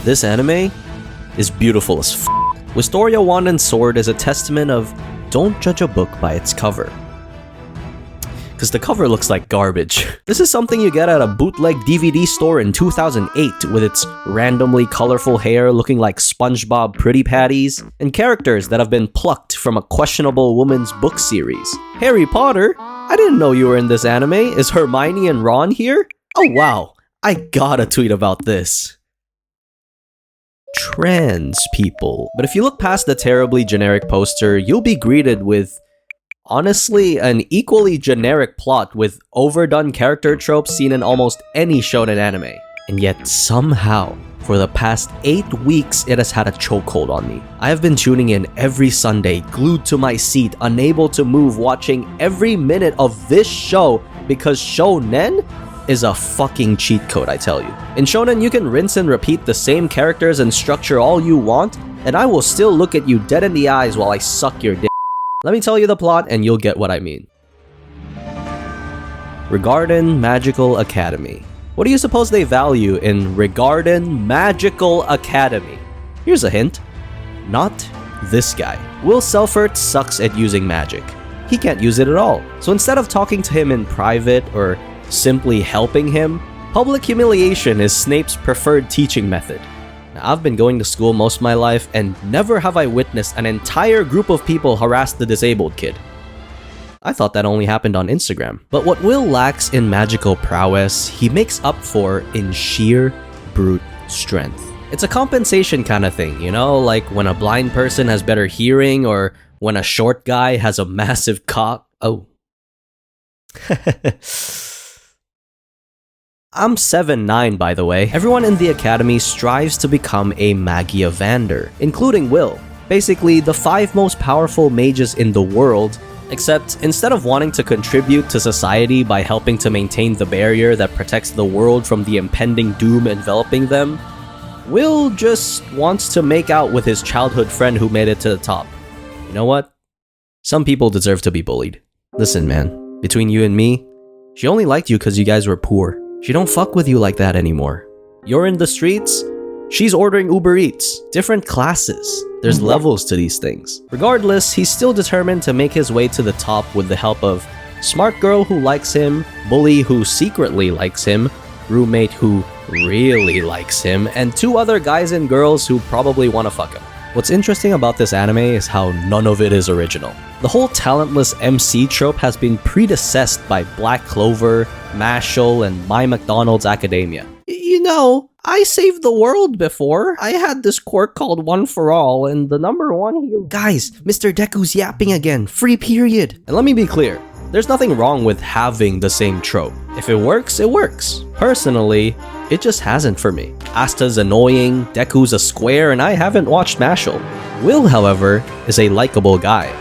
This anime is beautiful as f***. Wistoria Wand and Sword is a testament of don't judge a book by its cover. Because the cover looks like garbage. This is something you get at a bootleg DVD store in 2008 with its randomly colorful hair looking like SpongeBob pretty patties and characters that have been plucked from a questionable woman's book series. Harry Potter? I didn't know you were in this anime. Is Hermione and Ron here? Oh wow, I gotta tweet about this. Trans people. But if you look past the terribly generic poster, you'll be greeted with honestly an equally generic plot with overdone character tropes seen in almost any shonen anime. And yet somehow, for the past 8 weeks, it has had a chokehold on me. I have been tuning in every Sunday, glued to my seat, unable to move, watching every minute of this show because shonen is a fucking cheat code, I tell you. In shonen, you can rinse and repeat the same characters and structure all you want, and I will still look at you dead in the eyes while I suck your dick. Let me tell you the plot and you'll get what I mean. Regarden Magical Academy. What do you suppose they value in Regarden Magical Academy? Here's a hint. Not this guy. Will Selfert sucks at using magic. He can't use it at all. So instead of talking to him in private or simply helping him, public humiliation is Snape's preferred teaching method. Now, I've been going to school most of my life and never have I witnessed an entire group of people harass the disabled kid. I thought that only happened on Instagram. But what Will lacks in magical prowess, he makes up for in sheer brute strength. It's a compensation kind of thing, you know, like when a blind person has better hearing or when a short guy has a massive cock. Oh. I'm 7'9", by the way. Everyone in the academy strives to become a Magiavander, including Will. Basically, the 5 most powerful mages in the world, except instead of wanting to contribute to society by helping to maintain the barrier that protects the world from the impending doom enveloping them, Will just wants to make out with his childhood friend who made it to the top. You know what? Some people deserve to be bullied. Listen, man, between you and me, she only liked you because you guys were poor. She don't fuck with you like that anymore. You're in the streets, she's ordering Uber Eats. Different classes. There's levels to these things. Regardless, he's still determined to make his way to the top with the help of smart girl who likes him, bully who secretly likes him, roommate who really likes him, and 2 other guys and girls who probably want to fuck him. What's interesting about this anime is how none of it is original. The whole talentless MC trope has been predecessed by Black Clover, Mashal, and My McDonald's Academia. You know, I saved the world before. I had this quirk called One for All, and the number 1 hero... Guys, Mr. Deku's yapping again. Free period. And let me be clear. There's nothing wrong with having the same trope. If it works, it works. Personally, it just hasn't for me. Asta's annoying, Deku's a square, and I haven't watched Mashal. Will, however, is a likable guy.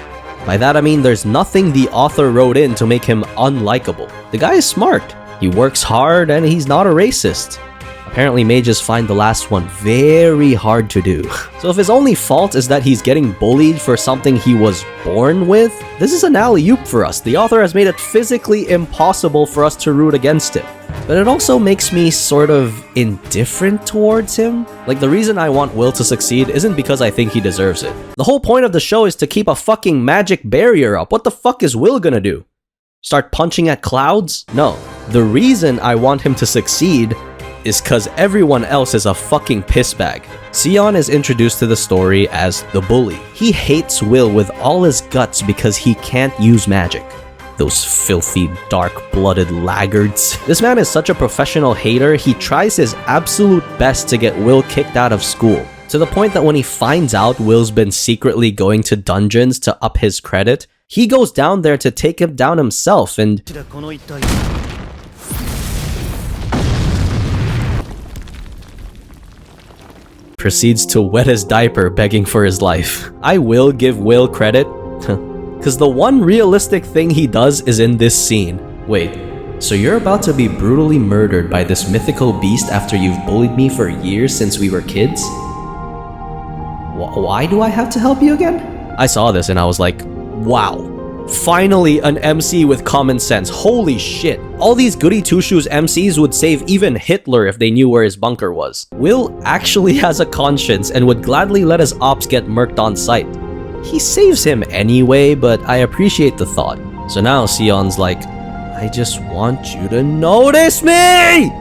By that I mean there's nothing the author wrote in to make him unlikable. The guy is smart, he works hard, and he's not a racist. Apparently mages find the last one very hard to do. So if his only fault is that he's getting bullied for something he was born with, this is an alley-oop for us. The author has made it physically impossible for us to root against him. But it also makes me sort of indifferent towards him. Like, the reason I want Will to succeed isn't because I think he deserves it. The whole point of the show is to keep a fucking magic barrier up. What the fuck is Will gonna do? Start punching at clouds? No. The reason I want him to succeed is cause everyone else is a fucking pissbag. Sion is introduced to the story as the bully. He hates Will with all his guts because he can't use magic. Those filthy, dark-blooded laggards. This man is such a professional hater, he tries his absolute best to get Will kicked out of school. To the point that when he finds out Will's been secretly going to dungeons to up his credit, he goes down there to take him down himself and... proceeds to wet his diaper begging for his life. I will give Will credit, because the one realistic thing he does is in this scene. Wait, so you're about to be brutally murdered by this mythical beast after you've bullied me for years since we were kids? Why do I have to help you again? I saw this and I was like, wow, Finally, an MC with common sense. Holy shit. All these goody two-shoes MCs would save even Hitler if they knew where his bunker was. Will actually has a conscience and would gladly let his ops get murked on sight. He saves him anyway, but I appreciate the thought. So now Sion's like, I just want you to notice me!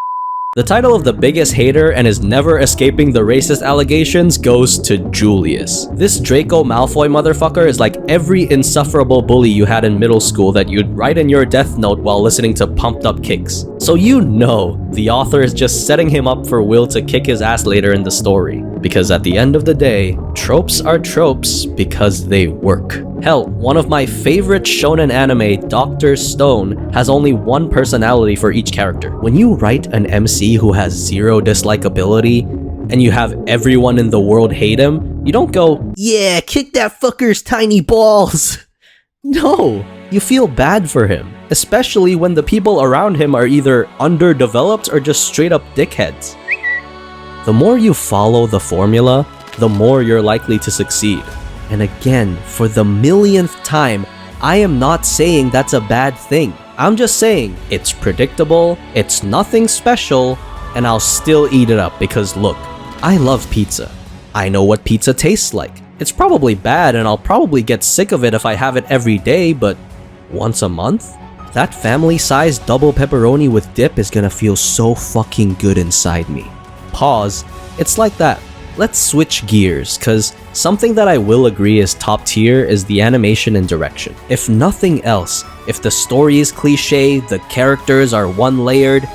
The title of the biggest hater and is never escaping the racist allegations goes to Julius. This Draco Malfoy motherfucker is like every insufferable bully you had in middle school that you'd write in your death note while listening to Pumped Up Kicks. So you know the author is just setting him up for Will to kick his ass later in the story. Because at the end of the day, tropes are tropes because they work. Hell, one of my favorite shonen anime, Dr. Stone, has only one personality for each character. When you write an MC who has zero dislikability, and you have everyone in the world hate him, you don't go, yeah, kick that fucker's tiny balls. No, you feel bad for him, especially when the people around him are either underdeveloped or just straight up dickheads. The more you follow the formula, the more you're likely to succeed. And again, for the millionth time, I am not saying that's a bad thing. I'm just saying it's predictable, it's nothing special, and I'll still eat it up because look, I love pizza. I know what pizza tastes like. It's probably bad and I'll probably get sick of it if I have it every day, but once a month? That family-sized double pepperoni with dip is gonna feel so fucking good inside me. Pause. It's like that. Let's switch gears, cause something that I will agree is top tier is the animation and direction. If nothing else, if the story is cliche, the characters are one-layered,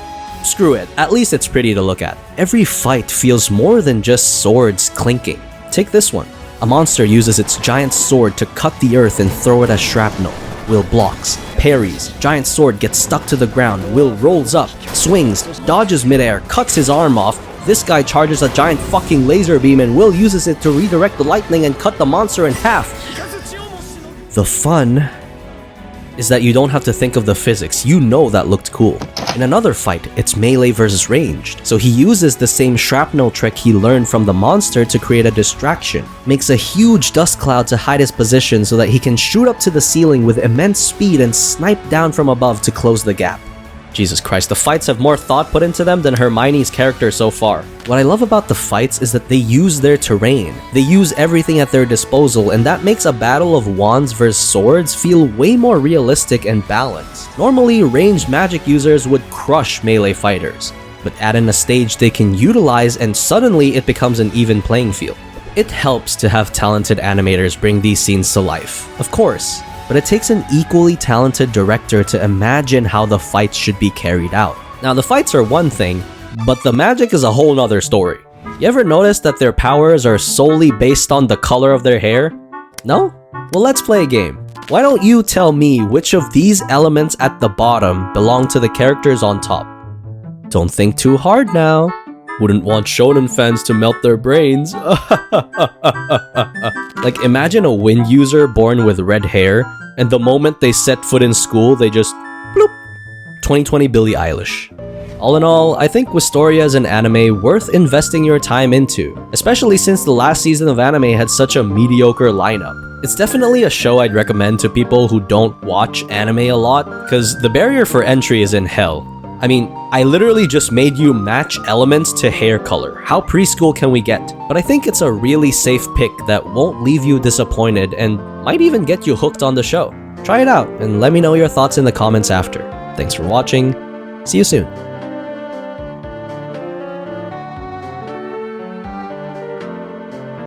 screw it, at least it's pretty to look at. Every fight feels more than just swords clinking. Take this one. A monster uses its giant sword to cut the earth and throw it as shrapnel. Will blocks, parries, giant sword gets stuck to the ground, Will rolls up, swings, dodges midair, cuts his arm off. This guy charges a giant fucking laser beam and Will uses it to redirect the lightning and cut the monster in half. The fun is that you don't have to think of the physics, you know that looked cool. In another fight, it's melee versus ranged, so he uses the same shrapnel trick he learned from the monster to create a distraction, makes a huge dust cloud to hide his position so that he can shoot up to the ceiling with immense speed and snipe down from above to close the gap. Jesus Christ, the fights have more thought put into them than Hermione's character so far. What I love about the fights is that they use their terrain. They use everything at their disposal, and that makes a battle of wands versus swords feel way more realistic and balanced. Normally, ranged magic users would crush melee fighters, but add in a stage they can utilize and suddenly it becomes an even playing field. It helps to have talented animators bring these scenes to life, of course. But it takes an equally talented director to imagine how the fights should be carried out. Now the fights are one thing, but the magic is a whole nother story. You ever notice that their powers are solely based on the color of their hair? No? Well, let's play a game. Why don't you tell me which of these elements at the bottom belong to the characters on top? Don't think too hard now. Wouldn't want shonen fans to melt their brains. Like imagine a wind user born with red hair, and the moment they set foot in school, they just bloop. 2020 Billie Eilish. All in all, I think Wistoria is an anime worth investing your time into, especially since the last season of anime had such a mediocre lineup. It's definitely a show I'd recommend to people who don't watch anime a lot, cause the barrier for entry is in hell. I mean, I literally just made you match elements to hair color. How preschool can we get? But I think it's a really safe pick that won't leave you disappointed and might even get you hooked on the show. Try it out and let me know your thoughts in the comments after. Thanks for watching. See you soon.